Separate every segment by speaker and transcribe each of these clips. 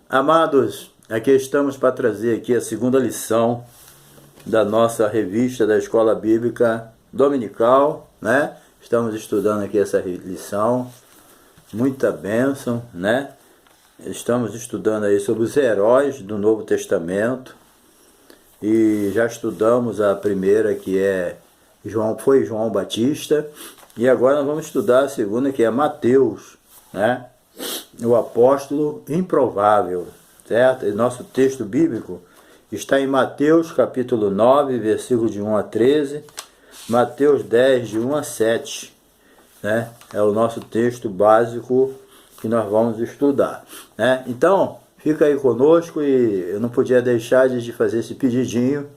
Speaker 1: Amados, aqui estamos para trazer aqui a segunda lição da nossa revista da Escola Bíblica Dominical, né? Estamos estudando aqui essa lição, muita bênção, né? Estamos estudando aí sobre os heróis do Novo Testamento e já estudamos a primeira, que foi João Batista, e agora nós vamos estudar a segunda, que é Mateus, né? O apóstolo improvável, certo? E nosso texto bíblico está em Mateus capítulo 9, versículo de 1 a 13, Mateus 10, de 1 a 7, né? É o nosso texto básico que nós vamos estudar, né? Então, fica aí conosco, e eu não podia deixar de fazer esse pedidinho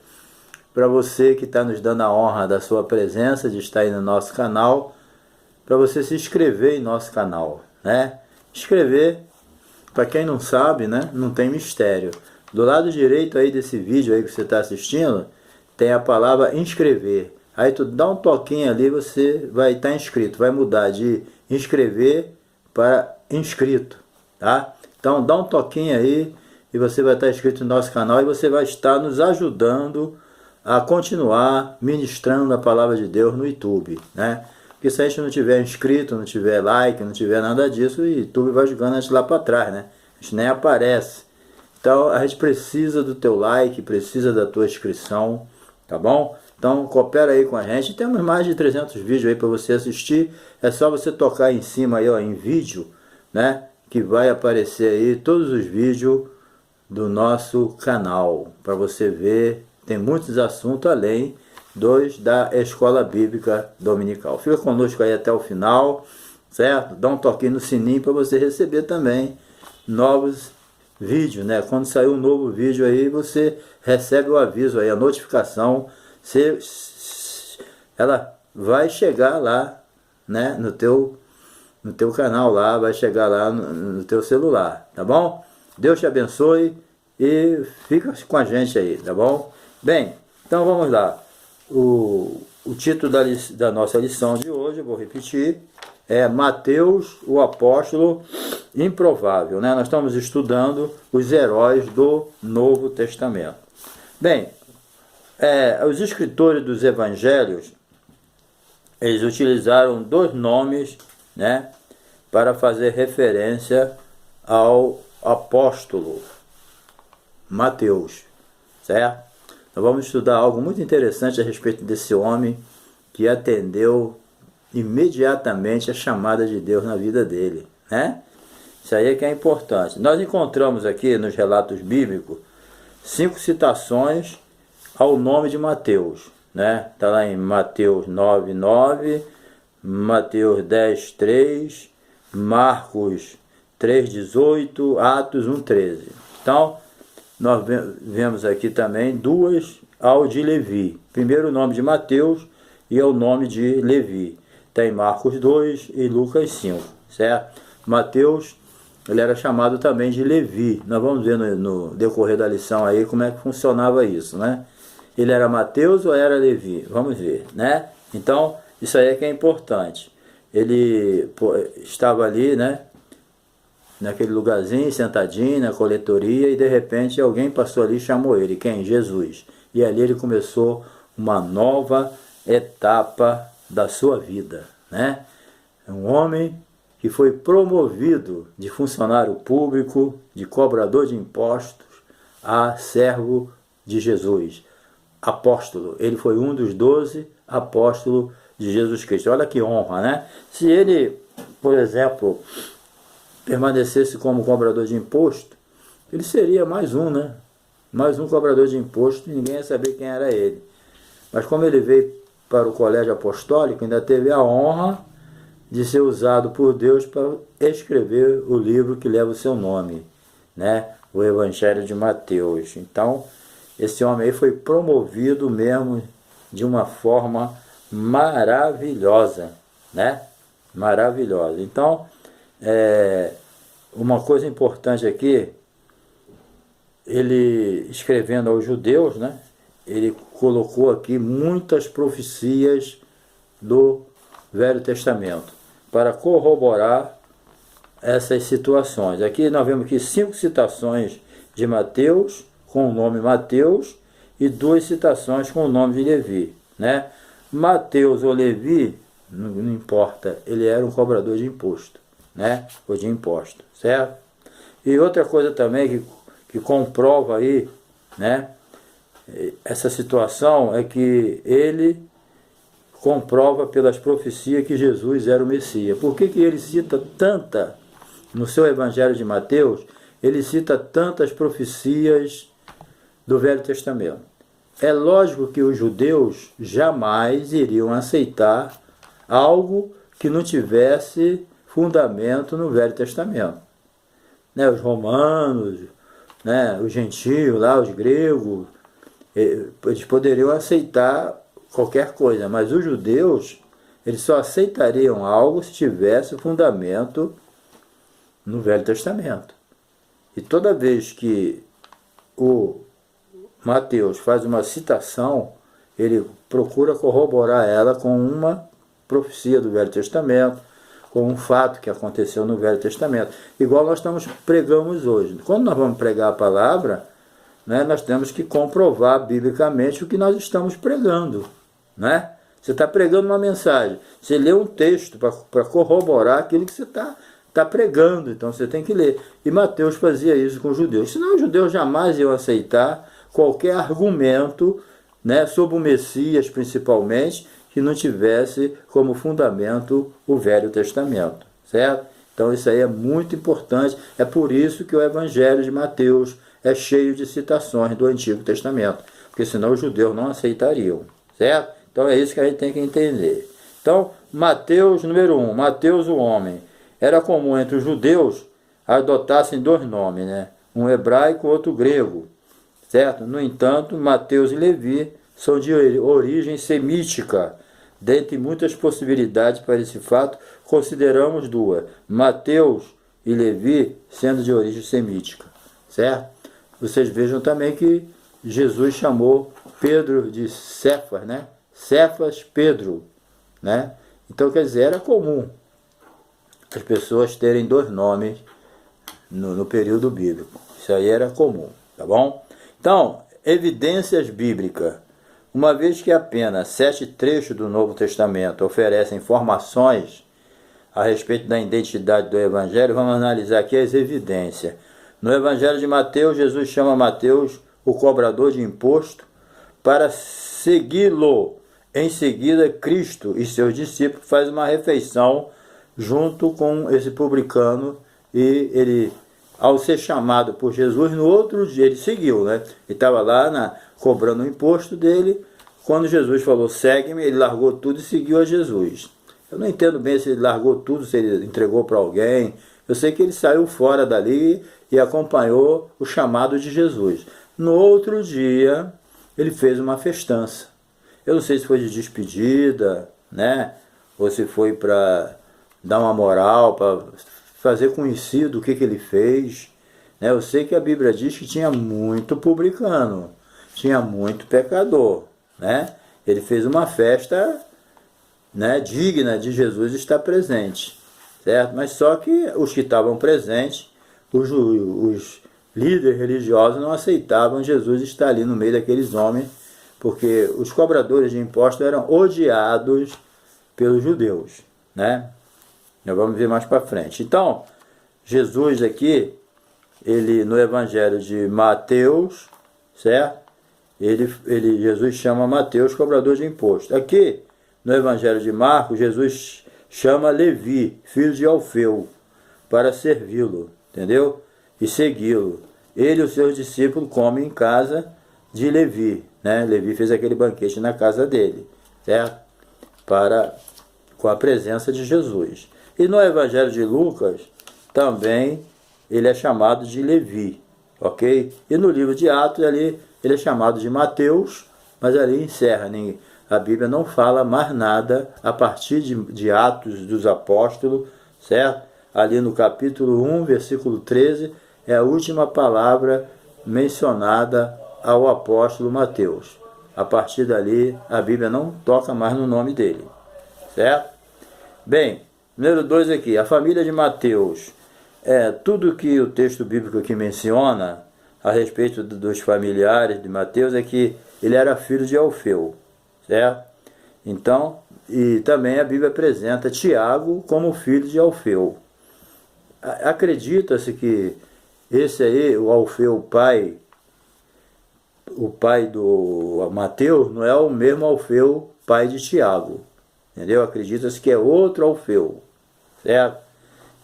Speaker 1: para você que está nos dando a honra da sua presença, de estar aí no nosso canal, para você se inscrever em nosso canal, né? Inscrever, para quem não sabe, né, não tem mistério. Do lado direito aí desse vídeo aí que você está assistindo, tem a palavra inscrever. Aí tu dá um toquinho ali, você vai estar inscrito. Vai mudar de inscrever para inscrito, tá? Então dá um toquinho aí e você vai estar inscrito no nosso canal, e você vai estar nos ajudando a continuar ministrando a palavra de Deus no YouTube, né? Porque se a gente não tiver inscrito, não tiver like, não tiver nada disso, o YouTube vai jogando a gente lá para trás, né? A gente nem aparece. Então a gente precisa do teu like, precisa da tua inscrição, tá bom? Então coopera aí com a gente. Temos mais de 300 vídeos aí para você assistir. É só você tocar aí em cima aí, ó, em vídeo, né? Que vai aparecer aí todos os vídeos do nosso canal, para você ver. Tem muitos assuntos além da Escola Bíblica Dominical. Fica conosco aí até o final, certo? Dá um toquinho no sininho para você receber também novos vídeos, né? Quando sair um novo vídeo aí, você recebe o aviso aí, a notificação. Ela vai chegar lá, né? No teu canal lá, vai chegar lá no teu celular, tá bom? Deus te abençoe e fica com a gente aí, tá bom? Bem, então vamos lá. O título da nossa lição de hoje, eu vou repetir, é Mateus, o apóstolo improvável, né? Nós estamos estudando os heróis do Novo Testamento. Bem, os escritores dos evangelhos, eles utilizaram dois nomes, né, para fazer referência ao apóstolo Mateus, certo? Nós vamos estudar algo muito interessante a respeito desse homem que atendeu imediatamente a chamada de Deus na vida dele, né? Isso aí é que é importante. Nós encontramos aqui nos relatos bíblicos 5 citações ao nome de Mateus, né? Está lá em Mateus 9:9, Mateus 10:3, Marcos 3:18, Atos 1:13. Então, nós vemos aqui também duas ao de Levi. Primeiro o nome de Mateus e o nome de Levi. Tem Marcos 2 e Lucas 5, certo? Mateus, ele era chamado também de Levi. Nós vamos ver no decorrer da lição aí como é que funcionava isso, né? Ele era Mateus ou era Levi? Vamos ver, né? Então, isso aí é que é importante. Ele estava ali, né, naquele lugarzinho, sentadinho, na coletoria, e de repente alguém passou ali e chamou ele. Quem? Jesus. E ali ele começou uma nova etapa da sua vida, né? Um homem que foi promovido de funcionário público, de cobrador de impostos, a servo de Jesus. Apóstolo. Ele foi um dos 12 apóstolos de Jesus Cristo. Olha que honra, né? Se ele, por exemplo, permanecesse como cobrador de imposto, ele seria mais um, né? Mais um cobrador de imposto, e ninguém ia saber quem era ele. Mas como ele veio para o colégio apostólico, ainda teve a honra de ser usado por Deus para escrever o livro que leva o seu nome, né? O Evangelho de Mateus. Então, esse homem aí foi promovido mesmo de uma forma maravilhosa, né? Maravilhosa. Então, uma coisa importante aqui, ele escrevendo aos judeus, né, ele colocou aqui muitas profecias do Velho Testamento para corroborar essas situações. Aqui nós vemos aqui 5 citações de Mateus, com o nome Mateus, e 2 citações com o nome de Levi, né? Mateus ou Levi, não importa, ele era um cobrador de imposto, né? Ou de imposto, certo? E outra coisa também que comprova aí, né, essa situação é que ele comprova pelas profecias que Jesus era o Messias. Por que ele cita no seu Evangelho de Mateus, ele cita tantas profecias do Velho Testamento? É lógico que os judeus jamais iriam aceitar algo que não tivesse fundamento no Velho Testamento. Né, os romanos, né, os gentios lá, os gregos, eles poderiam aceitar qualquer coisa, mas os judeus, eles só aceitariam algo se tivesse fundamento no Velho Testamento. E toda vez que o Mateus faz uma citação, ele procura corroborar ela com uma profecia do Velho Testamento, com um fato que aconteceu no Velho Testamento. Igual nós pregamos hoje. Quando nós vamos pregar a palavra, né, nós temos que comprovar biblicamente o que nós estamos pregando. Né? Você está pregando uma mensagem, você lê um texto para corroborar aquilo que você está pregando, então você tem que ler. E Mateus fazia isso com os judeus. Senão os judeus jamais iam aceitar qualquer argumento, né, sobre o Messias principalmente, que não tivesse como fundamento o Velho Testamento, certo? Então isso aí é muito importante, é por isso que o Evangelho de Mateus é cheio de citações do Antigo Testamento, porque senão os judeus não aceitariam, certo? Então é isso que a gente tem que entender. Então, Mateus, número 1, Mateus o homem. Era comum entre os judeus adotassem 2 nomes, né? Um hebraico e outro grego, certo? No entanto, Mateus e Levi são de origem semítica. Dentre muitas possibilidades para esse fato, consideramos 2. Mateus e Levi sendo de origem semítica, certo? Vocês vejam também que Jesus chamou Pedro de Cefas, né? Cefas, Pedro, né? Então, quer dizer, era comum as pessoas terem 2 nomes no período bíblico. Isso aí era comum, tá bom? Então, evidências bíblicas. Uma vez que apenas 7 trechos do Novo Testamento oferecem informações a respeito da identidade do Evangelho, vamos analisar aqui as evidências. No Evangelho de Mateus, Jesus chama Mateus, o cobrador de imposto, para segui-lo. Em seguida, Cristo e seus discípulos fazem uma refeição junto com esse publicano, e ele, ao ser chamado por Jesus, no outro dia ele seguiu, né? Ele estava lá cobrando o imposto dele. Quando Jesus falou, segue-me, ele largou tudo e seguiu a Jesus. Eu não entendo bem se ele largou tudo, se ele entregou para alguém. Eu sei que ele saiu fora dali e acompanhou o chamado de Jesus. No outro dia, ele fez uma festança. Eu não sei se foi de despedida, né? Ou se foi para dar uma moral, para fazer conhecido o que ele fez. Né? Eu sei que a Bíblia diz que tinha muito publicano, tinha muito pecador. Né? Ele fez uma festa, né, digna de Jesus estar presente, certo? Mas só que os que estavam presentes, os líderes religiosos não aceitavam Jesus estar ali no meio daqueles homens, porque os cobradores de impostos eram odiados pelos judeus, né? Nós vamos ver mais para frente. Então, Jesus aqui, ele no Evangelho de Mateus, certo? Jesus chama Mateus cobrador de imposto. Aqui, no Evangelho de Marcos, Jesus chama Levi, filho de Alfeu, para servi-lo, entendeu? E segui-lo. Ele e os seus discípulos comem em casa de Levi, né? Levi fez aquele banquete na casa dele, certo? Com a presença de Jesus. E no Evangelho de Lucas, também ele é chamado de Levi, ok? E no livro de Atos, ali, ele é chamado de Mateus, mas ali encerra. A Bíblia não fala mais nada a partir de Atos dos Apóstolos, certo? Ali no capítulo 1, versículo 13, é a última palavra mencionada ao apóstolo Mateus. A partir dali, a Bíblia não toca mais no nome dele, certo? Bem, número 2 aqui, a família de Mateus. Tudo que o texto bíblico aqui menciona a respeito dos familiares de Mateus é que ele era filho de Alfeu, certo? Então, e também a Bíblia apresenta Tiago como filho de Alfeu. Acredita-se que esse aí, o Alfeu, o pai do Mateus, não é o mesmo Alfeu, pai de Tiago. Entendeu? Acredita-se que é outro Alfeu, certo?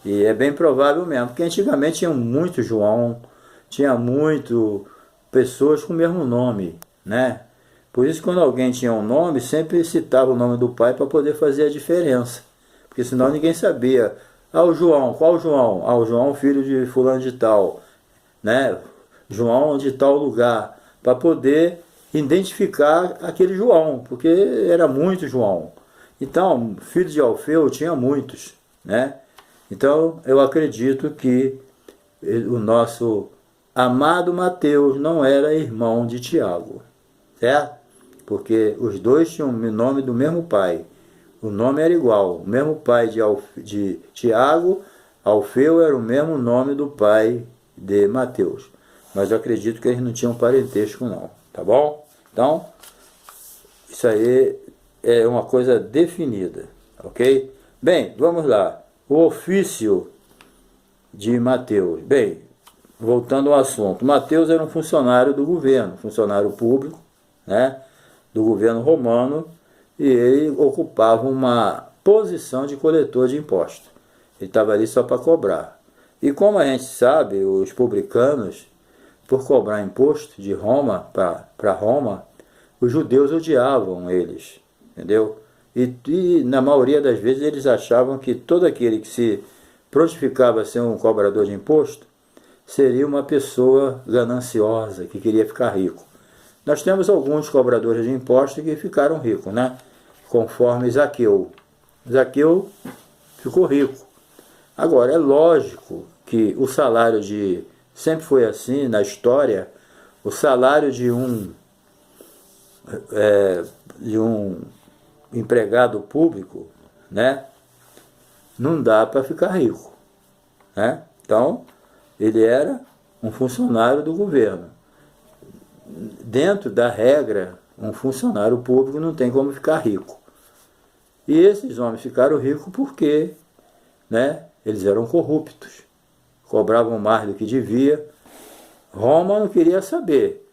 Speaker 1: E é bem provável mesmo, porque antigamente tinha muito João, tinha muito pessoas com o mesmo nome, né? Por isso, quando alguém tinha um nome, sempre citava o nome do pai para poder fazer a diferença. Porque senão ninguém sabia. O João, qual João? O João, filho de fulano de tal, né? João de tal lugar, para poder identificar aquele João, porque era muito João. Então, filho de Alfeu tinha muitos, né? Então, eu acredito que o nosso amado Mateus não era irmão de Tiago, certo? Porque os dois tinham o nome do mesmo pai. O nome era igual. O mesmo pai de Tiago, Alfeu, era o mesmo nome do pai de Mateus. Mas eu acredito que eles não tinham parentesco não, tá bom? Então, isso aí é uma coisa definida, ok? Bem, vamos lá. O ofício de Mateus. Bem, voltando ao assunto. Mateus era um funcionário do governo, funcionário público, né? Do governo romano, e ele ocupava uma posição de coletor de impostos. Ele estava ali só para cobrar. E como a gente sabe, os publicanos, por cobrar imposto de Roma para Roma, os judeus odiavam eles, entendeu? E na maioria das vezes eles achavam que todo aquele que se prontificava a ser um cobrador de imposto seria uma pessoa gananciosa, que queria ficar rico. Nós temos alguns cobradores de impostos que ficaram ricos, né? Conforme Zaqueu. Zaqueu ficou rico. Agora, é lógico que o salário sempre foi assim na história, o salário de um empregado público, né? Não dá para ficar rico, né? Então, ele era um funcionário do governo. Dentro da regra, um funcionário público não tem como ficar rico. E esses homens ficaram ricos porque, né, eles eram corruptos, cobravam mais do que devia. Roma não queria saber.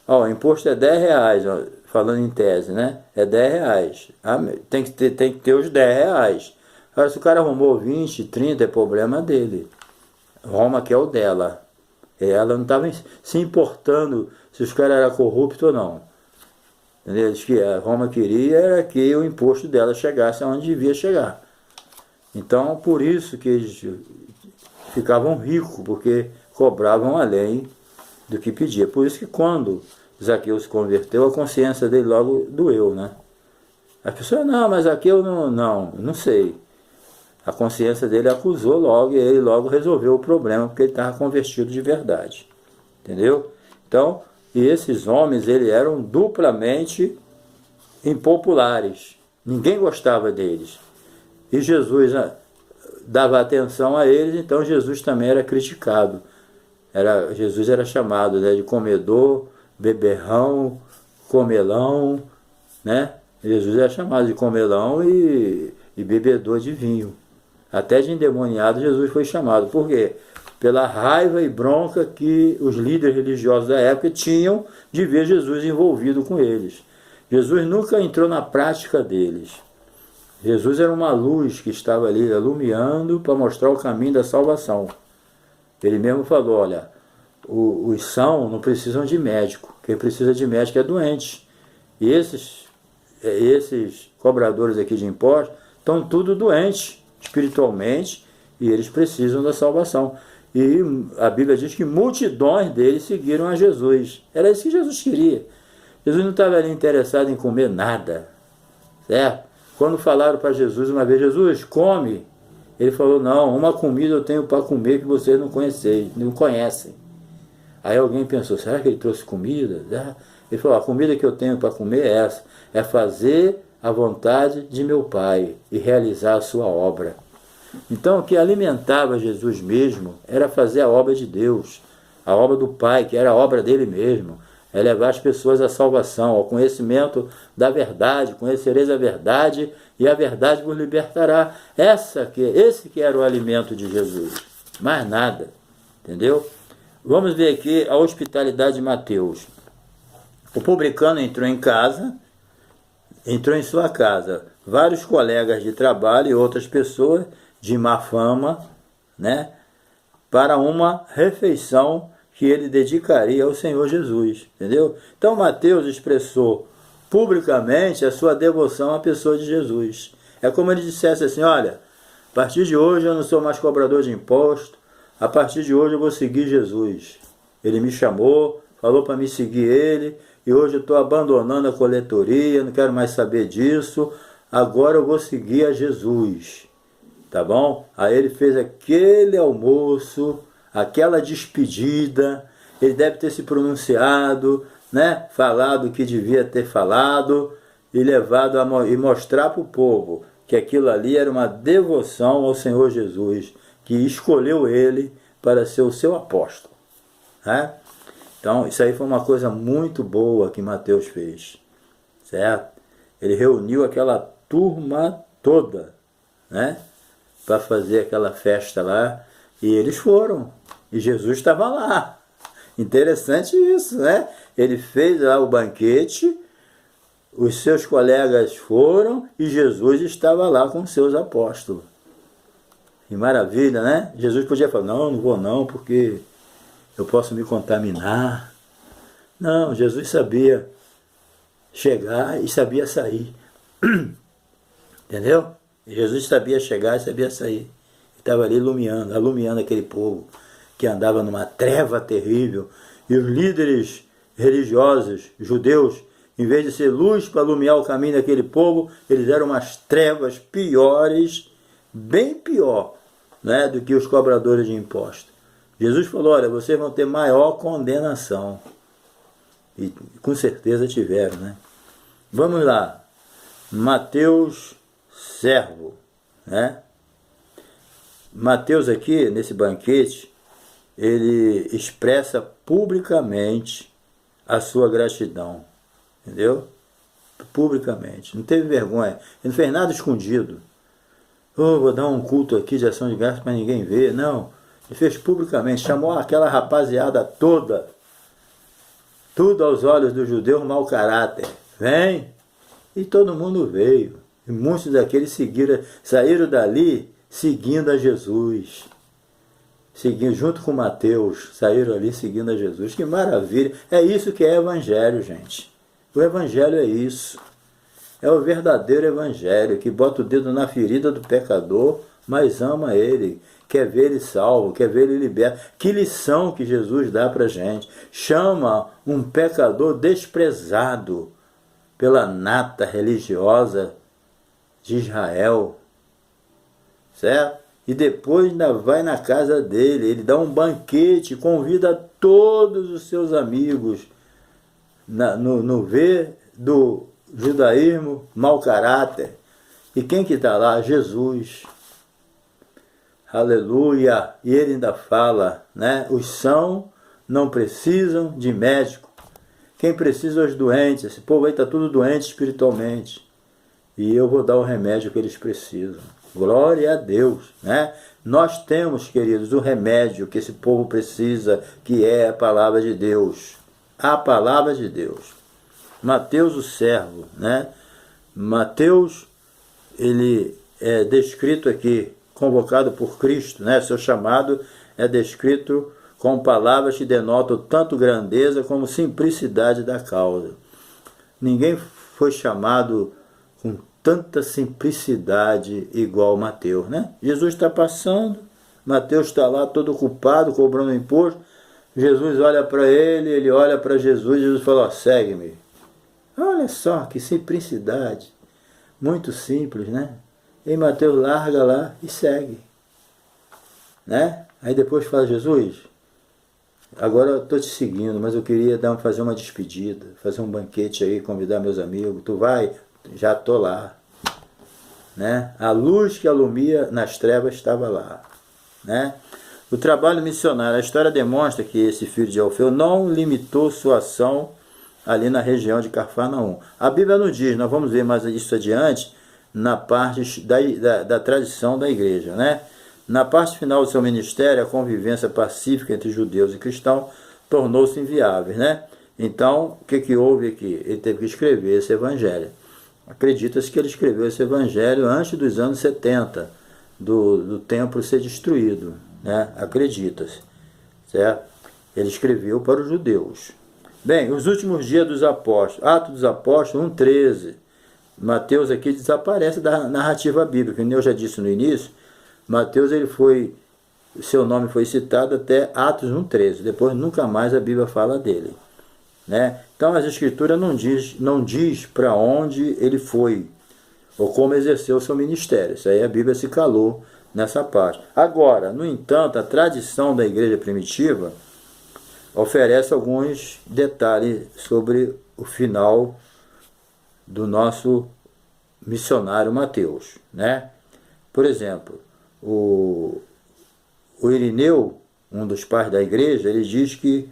Speaker 1: O imposto é 10 reais, falando em tese, né? É 10 reais. Tem que ter os 10 reais. Agora, se o cara arrumou 20, 30, é problema dele. Roma quer o dela. Ela não estava se importando se os caras eram corruptos ou não. Entendeu? Que a Roma queria era que o imposto dela chegasse aonde devia chegar. Então, por isso que eles ficavam ricos, porque cobravam além do que pedia. Por isso que quando Zaqueu se converteu, a consciência dele logo doeu, né? As pessoas, não, mas Zaqueu não sei. A consciência dele acusou logo e ele logo resolveu o problema, porque ele estava convertido de verdade. Entendeu? Então, e esses homens, eles eram duplamente impopulares. Ninguém gostava deles. E Jesus dava atenção a eles, então Jesus também era criticado. Jesus era chamado, né, de comedor, beberrão, comelão, né? Jesus era chamado de comelão e bebedor de vinho. Até de endemoniado Jesus foi chamado. Por quê? Pela raiva e bronca que os líderes religiosos da época tinham de ver Jesus envolvido com eles. Jesus nunca entrou na prática deles. Jesus era uma luz que estava ali alumiando para mostrar o caminho da salvação. Ele mesmo falou, olha, os sãos não precisam de médico. Quem precisa de médico é doente. E esses cobradores aqui de impostos estão tudo doentes espiritualmente e eles precisam da salvação. E a Bíblia diz que multidões deles seguiram a Jesus. Era isso que Jesus queria. Jesus não estava ali interessado em comer nada, certo? Quando falaram para Jesus uma vez, Jesus, come. Ele falou, não, uma comida eu tenho para comer que vocês não conhecem. Aí alguém pensou, será que ele trouxe comida? Ele falou, a comida que eu tenho para comer é essa, é fazer a vontade de meu Pai e realizar a sua obra. Então o que alimentava Jesus mesmo era fazer a obra de Deus, a obra do Pai, que era a obra dele mesmo, é levar as pessoas à salvação, ao conhecimento da verdade. Conhecereis a verdade e a verdade vos libertará. Esse que era o alimento de Jesus, mais nada, entendeu? Vamos ver aqui a hospitalidade de Mateus. O publicano entrou em sua casa, vários colegas de trabalho e outras pessoas de má fama, né, para uma refeição que ele dedicaria ao Senhor Jesus, entendeu? Então Mateus expressou publicamente a sua devoção à pessoa de Jesus. É como ele dissesse assim: olha, a partir de hoje eu não sou mais cobrador de imposto, a partir de hoje eu vou seguir Jesus. Ele me chamou, falou para me seguir ele, e hoje eu estou abandonando a coletoria, não quero mais saber disso, agora eu vou seguir a Jesus. Tá bom? Aí ele fez aquele almoço, aquela despedida, ele deve ter se pronunciado, né? Falado o que devia ter falado e levado e mostrar para o povo que aquilo ali era uma devoção ao Senhor Jesus, que escolheu ele para ser o seu apóstolo, né? Então isso aí foi uma coisa muito boa que Mateus fez, certo? Ele reuniu aquela turma toda, né, para fazer aquela festa lá, e eles foram, e Jesus estava lá. Interessante isso, né? Ele fez lá o banquete, os seus colegas foram, e Jesus estava lá com seus apóstolos. Que maravilha, né? Jesus podia falar: não vou não, porque eu posso me contaminar. Não, Jesus sabia chegar e sabia sair. Entendeu? Jesus sabia chegar e sabia sair. Estava ali alumiando aquele povo que andava numa treva terrível. E os líderes religiosos, judeus, em vez de ser luz para alumiar o caminho daquele povo, eles eram umas trevas piores, bem pior, né, do que os cobradores de impostos. Jesus falou: olha, vocês vão ter maior condenação. E com certeza tiveram, né? Vamos lá. Mateus, servo, né? Mateus aqui, nesse banquete, ele expressa publicamente a sua gratidão, entendeu? Publicamente, não teve vergonha, ele não fez nada escondido. Vou dar um culto aqui de ação de graças para ninguém ver, não. Ele fez publicamente, chamou aquela rapaziada toda, tudo aos olhos dos judeus mau caráter, vem, e todo mundo veio, e muitos daqueles saíram dali seguindo a Jesus, seguindo junto com Mateus, saíram ali seguindo a Jesus. Que maravilha! É isso que é evangelho, gente. O evangelho é isso, é o verdadeiro evangelho, que bota o dedo na ferida do pecador, mas ama ele, quer ver ele salvo, quer ver ele liberto. Que lição que Jesus dá para a gente. Chama um pecador desprezado pela nata religiosa de Israel, certo? E depois ainda vai na casa dele, ele dá um banquete, convida todos os seus amigos no ver do judaísmo mau caráter. E quem que está lá? Jesus. Aleluia! E ele ainda fala, né? Os sãos não precisam de médico. Quem precisa é os doentes. Esse povo aí está tudo doente espiritualmente. E eu vou dar o remédio que eles precisam. Glória a Deus, né? Nós temos, queridos, o remédio que esse povo precisa, que é a palavra de Deus. A palavra de Deus. Mateus, o servo, né? Mateus, ele é descrito aqui, convocado por Cristo, né? Seu chamado é descrito com palavras que denotam tanto grandeza como simplicidade da causa. Ninguém foi chamado com tanta simplicidade igual Mateus, né? Jesus está passando, Mateus está lá todo culpado, cobrando imposto. Jesus olha para ele, ele olha para Jesus, Jesus fala: ó, segue-me. Olha só que simplicidade, muito simples, né? E Mateus larga lá e segue, né? Aí depois fala: Jesus, agora eu estou te seguindo, mas eu queria fazer uma despedida, fazer um banquete aí, convidar meus amigos. Tu vai? Já estou lá. né? A luz que alumia nas trevas estava lá, né? O trabalho missionário, a história demonstra que esse filho de Alfeu não limitou sua ação ali na região de Cafarnaum. A Bíblia não diz, nós vamos ver mais isso adiante, na parte da tradição da igreja, né? Na parte final do seu ministério, a convivência pacífica entre judeus e cristãos tornou-se inviável, né? Então, o que houve aqui? Ele teve que escrever esse evangelho. Acredita-se que ele escreveu esse evangelho antes dos anos 70, do templo ser destruído, né? Acredita-se, certo? Ele escreveu para os judeus. Bem, os últimos dias dos apóstolos, Atos dos Apóstolos 1,13. Mateus aqui desaparece da narrativa bíblica, como eu já disse no início. Mateus, seu nome foi citado até Atos 1,13. Depois nunca mais a Bíblia fala dele, né? Então as escrituras não diz para onde ele foi ou como exerceu o seu ministério. Isso aí a Bíblia se calou nessa parte. Agora, no entanto, a tradição da igreja primitiva oferece alguns detalhes sobre o final do nosso missionário Mateus, né? Por exemplo, o Irineu, um dos pais da igreja, ele diz que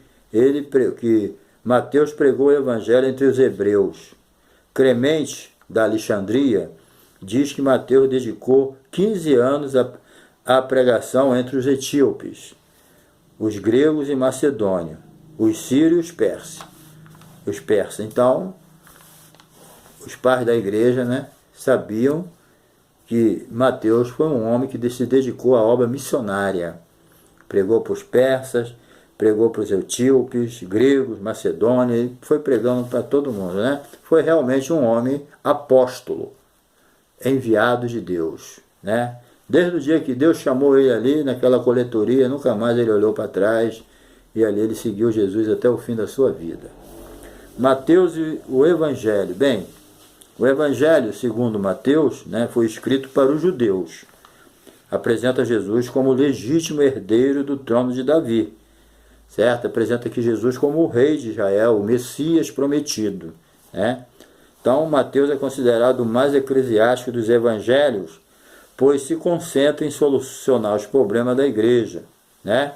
Speaker 1: Mateus pregou o evangelho entre os hebreus. Clemente, da Alexandria, diz que Mateus dedicou 15 anos à pregação entre os etíopes, os gregos e macedônios, os sírios e os persas. Então, os pais da igreja, né, sabiam que Mateus foi um homem que se dedicou à obra missionária. Pregou para os persas, pregou para os etíopes, gregos, macedônios, ele foi pregando para todo mundo, né? Foi realmente um homem apóstolo, enviado de Deus, né? Desde o dia que Deus chamou ele ali, naquela coletoria, nunca mais ele olhou para trás, e ali ele seguiu Jesus até o fim da sua vida. Mateus e o Evangelho. Bem, o Evangelho, segundo Mateus, né, foi escrito para os judeus. Apresenta Jesus como legítimo herdeiro do trono de Davi, certo? Apresenta aqui Jesus como o rei de Israel, o Messias prometido, né? Então, Mateus é considerado o mais eclesiástico dos evangelhos, pois se concentra em solucionar os problemas da igreja, né?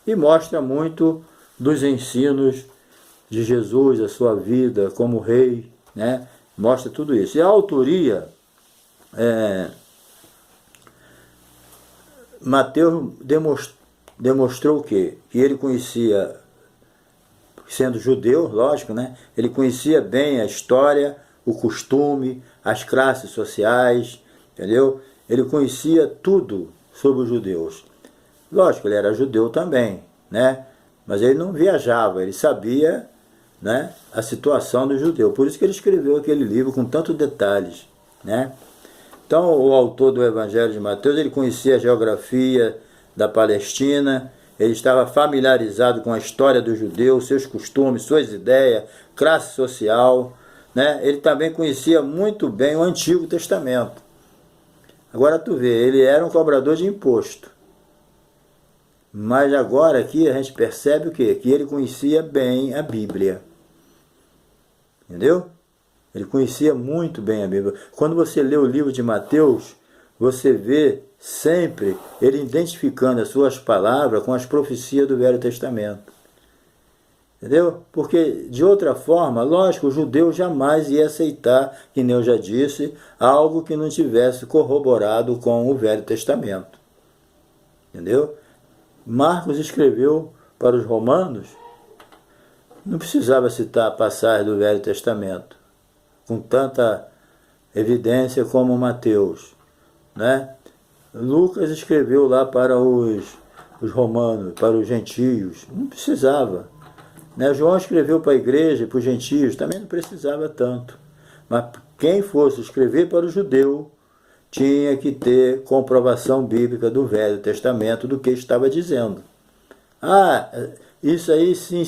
Speaker 1: E mostra muito dos ensinos de Jesus, a sua vida como rei, né? Mostra tudo isso. E a autoria, Mateus demonstrou o quê? Que ele conhecia, sendo judeu, lógico, né? Ele conhecia bem a história, o costume, as classes sociais, entendeu? Ele conhecia tudo sobre os judeus. Lógico, ele era judeu também, né? Mas ele não viajava, ele sabia, né, a situação do judeu. Por isso que ele escreveu aquele livro com tantos detalhes, né? Então, o autor do Evangelho de Mateus, ele conhecia a geografia da Palestina, ele estava familiarizado com a história dos judeus, seus costumes, suas ideias, classe social, né? Ele também conhecia muito bem o Antigo Testamento. Agora tu vê, ele era um cobrador de imposto. Mas agora aqui a gente percebe o quê? Que ele conhecia bem a Bíblia. Entendeu? Ele conhecia muito bem a Bíblia. Quando você lê o livro de Mateus, você vê sempre ele identificando as suas palavras com as profecias do Velho Testamento. Entendeu? Porque, de outra forma, lógico, o judeu jamais ia aceitar, que nem eu já disse, algo que não tivesse corroborado com o Velho Testamento. Entendeu? Marcos escreveu para os romanos, não precisava citar a passagem do Velho Testamento com tanta evidência como Mateus, né? Lucas escreveu lá para os romanos, para os gentios, não precisava, né? João escreveu para a igreja e para os gentios, também não precisava tanto. Mas quem fosse escrever para o judeu tinha que ter comprovação bíblica do Velho Testamento do que estava dizendo. Ah, isso aí sim,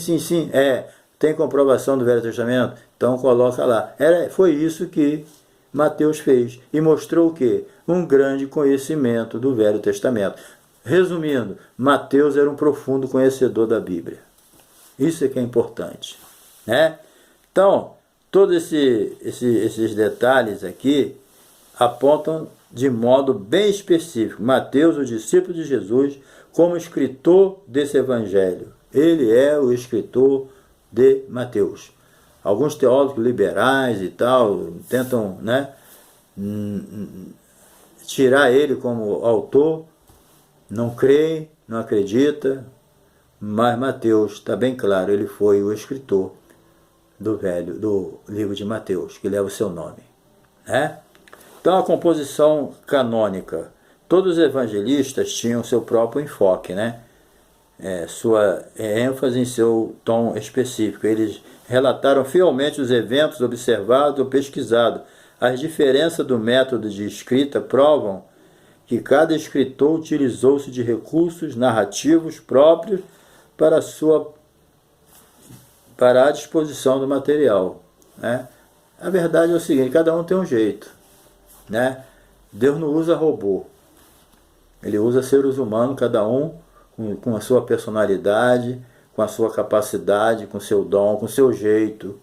Speaker 1: tem comprovação do Velho Testamento? Então coloca lá. Foi isso que Mateus fez e mostrou o quê? Um grande conhecimento do Velho Testamento. Resumindo, Mateus era um profundo conhecedor da Bíblia. Isso é que é importante, né? Então, todos esses detalhes aqui apontam de modo bem específico Mateus, o discípulo de Jesus, como escritor desse evangelho. Ele é o escritor de Mateus. Alguns teólogos liberais e tal tentam, né, tirar ele como autor, não creem, não acredita, mas Mateus está bem claro, ele foi o escritor do livro de Mateus, que leva o seu nome, né? Então a composição canônica, todos os evangelistas tinham seu próprio enfoque, né? Sua ênfase em seu tom específico. Eles relataram fielmente os eventos observados ou pesquisados. As diferenças do método de escrita provam que cada escritor utilizou-se de recursos narrativos próprios para a disposição do material, né? A verdade é o seguinte, cada um tem um jeito, né? Deus não usa robô, ele usa seres humanos, cada um com a sua personalidade, com a sua capacidade, com o seu dom, com o seu jeito,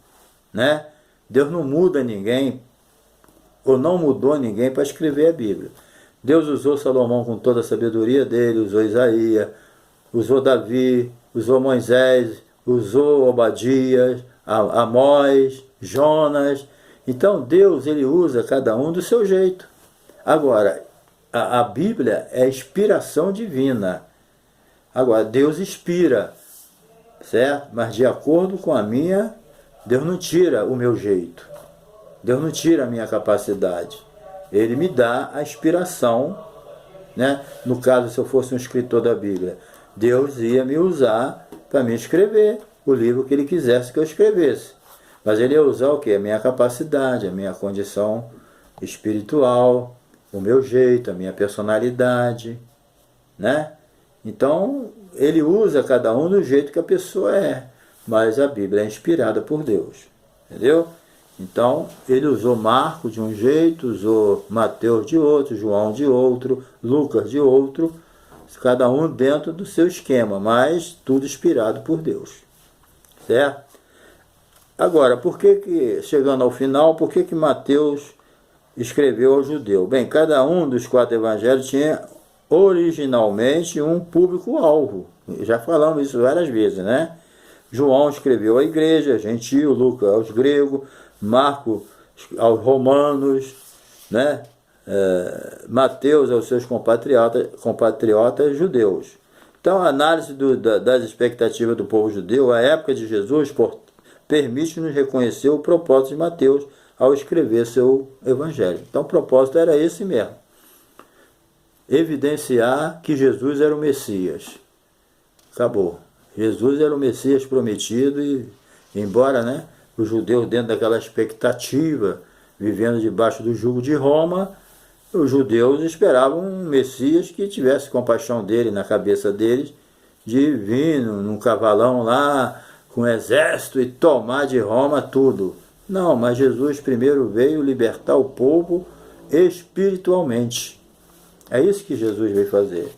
Speaker 1: né? Deus não muda ninguém, ou não mudou ninguém para escrever a Bíblia. Deus usou Salomão com toda a sabedoria dele, usou Isaías, usou Davi, usou Moisés, usou Obadias, Amós, Jonas. Então Deus, ele usa cada um do seu jeito. Agora, a Bíblia é inspiração divina. Agora, Deus inspira, certo? Mas de acordo com a minha, Deus não tira o meu jeito. Deus não tira a minha capacidade. Ele me dá a inspiração, né? No caso, se eu fosse um escritor da Bíblia, Deus ia me usar para me escrever o livro que ele quisesse que eu escrevesse. Mas ele ia usar o quê? A minha capacidade, a minha condição espiritual, o meu jeito, a minha personalidade, né? Então, ele usa cada um do jeito que a pessoa é. Mas a Bíblia é inspirada por Deus. Entendeu? Então, ele usou Marcos de um jeito, usou Mateus de outro, João de outro, Lucas de outro, cada um dentro do seu esquema, mas tudo inspirado por Deus. Certo? Agora, chegando ao final, por que Mateus escreveu ao judeu? Bem, cada um dos 4 evangelhos tinha originalmente um público-alvo. Já falamos isso várias vezes, né? João escreveu à igreja, gentio, Lucas aos gregos, Marcos aos romanos, né? Mateus aos seus compatriotas judeus. Então, a análise das expectativas do povo judeu, a época de Jesus, permite-nos reconhecer o propósito de Mateus ao escrever seu evangelho. Então, o propósito era esse mesmo: evidenciar que Jesus era o Messias. Acabou. Jesus era o Messias prometido e, embora, né, os judeus, dentro daquela expectativa, vivendo debaixo do jugo de Roma, os judeus esperavam um Messias que tivesse compaixão dele na cabeça deles, de vir num cavalão lá, com exército e tomar de Roma tudo. Não, mas Jesus primeiro veio libertar o povo espiritualmente. É isso que Jesus veio fazer,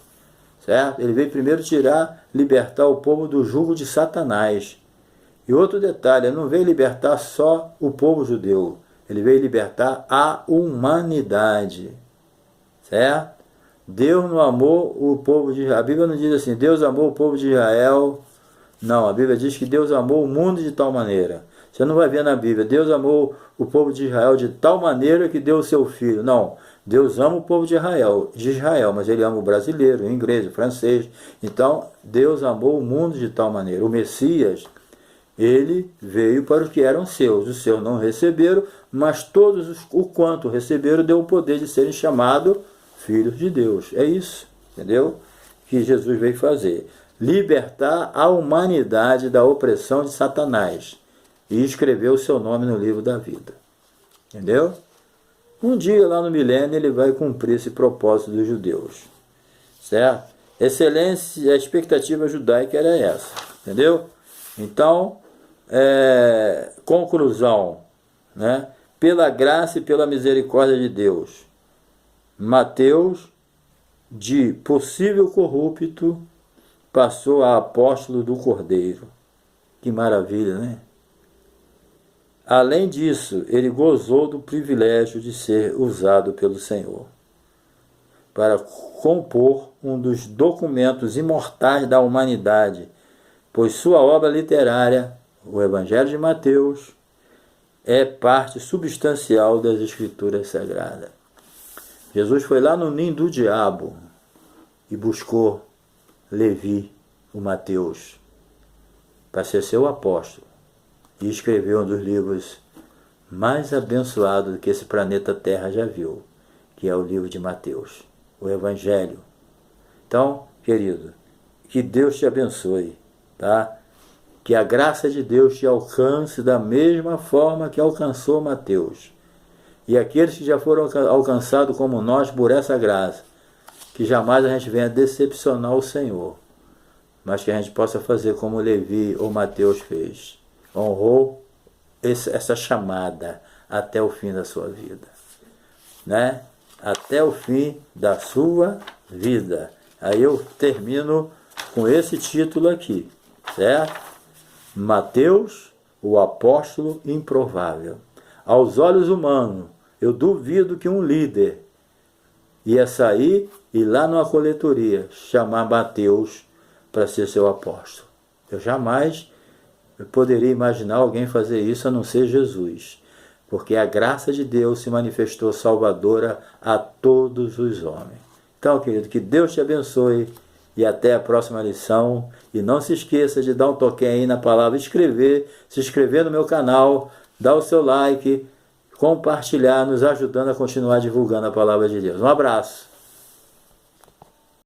Speaker 1: certo? Ele veio primeiro libertar o povo do jugo de Satanás. E outro detalhe, ele não veio libertar só o povo judeu, ele veio libertar a humanidade, certo? Deus não amou o povo de Israel. A Bíblia não diz assim, Deus amou o povo de Israel. Não, a Bíblia diz que Deus amou o mundo de tal maneira. Você não vai ver na Bíblia, Deus amou o povo de Israel de tal maneira que deu o seu filho. Não, Deus ama o povo de Israel, mas ele ama o brasileiro, o inglês, o francês. Então, Deus amou o mundo de tal maneira. O Messias, ele veio para os que eram seus. Os seus não receberam, mas todos o quanto receberam deu o poder de serem chamados filhos de Deus. É isso, entendeu? Que Jesus veio fazer. Libertar a humanidade da opressão de Satanás e escrever o seu nome no livro da vida. Entendeu? Um dia lá no milênio ele vai cumprir esse propósito dos judeus. Certo? Excelência, a expectativa judaica era essa. Entendeu? Então, conclusão, né? Pela graça e pela misericórdia de Deus, Mateus, de possível corrupto, passou a apóstolo do Cordeiro. Que maravilha, né? Além disso, ele gozou do privilégio de ser usado pelo Senhor. para compor um dos documentos imortais da humanidade, pois sua obra literária, o Evangelho de Mateus, é parte substancial das Escrituras Sagradas. Jesus foi lá no ninho do diabo e buscou Levi, o Mateus, para ser seu apóstolo, e escreveu um dos livros mais abençoados que esse planeta Terra já viu, que é o livro de Mateus, o Evangelho. Então, querido, que Deus te abençoe, tá? Que a graça de Deus te alcance da mesma forma que alcançou Mateus. E aqueles que já foram alcançados como nós por essa graça, que jamais a gente venha decepcionar o Senhor, mas que a gente possa fazer como Levi ou Mateus fez. Honrou essa chamada até o fim da sua vida, né? Até o fim da sua vida. Aí eu termino com esse título aqui, certo? Mateus, o apóstolo improvável. Aos olhos humanos, eu duvido que um líder ia sair e lá numa coletoria chamar Mateus para ser seu apóstolo. Eu jamais poderia imaginar alguém fazer isso a não ser Jesus, porque a graça de Deus se manifestou salvadora a todos os homens. Então, querido, que Deus te abençoe e até a próxima lição. E não se esqueça de dar um toquinho aí na palavra inscrever, se inscrever no meu canal, dar o seu like, compartilhar, nos ajudando a continuar divulgando a palavra de Deus. Um abraço.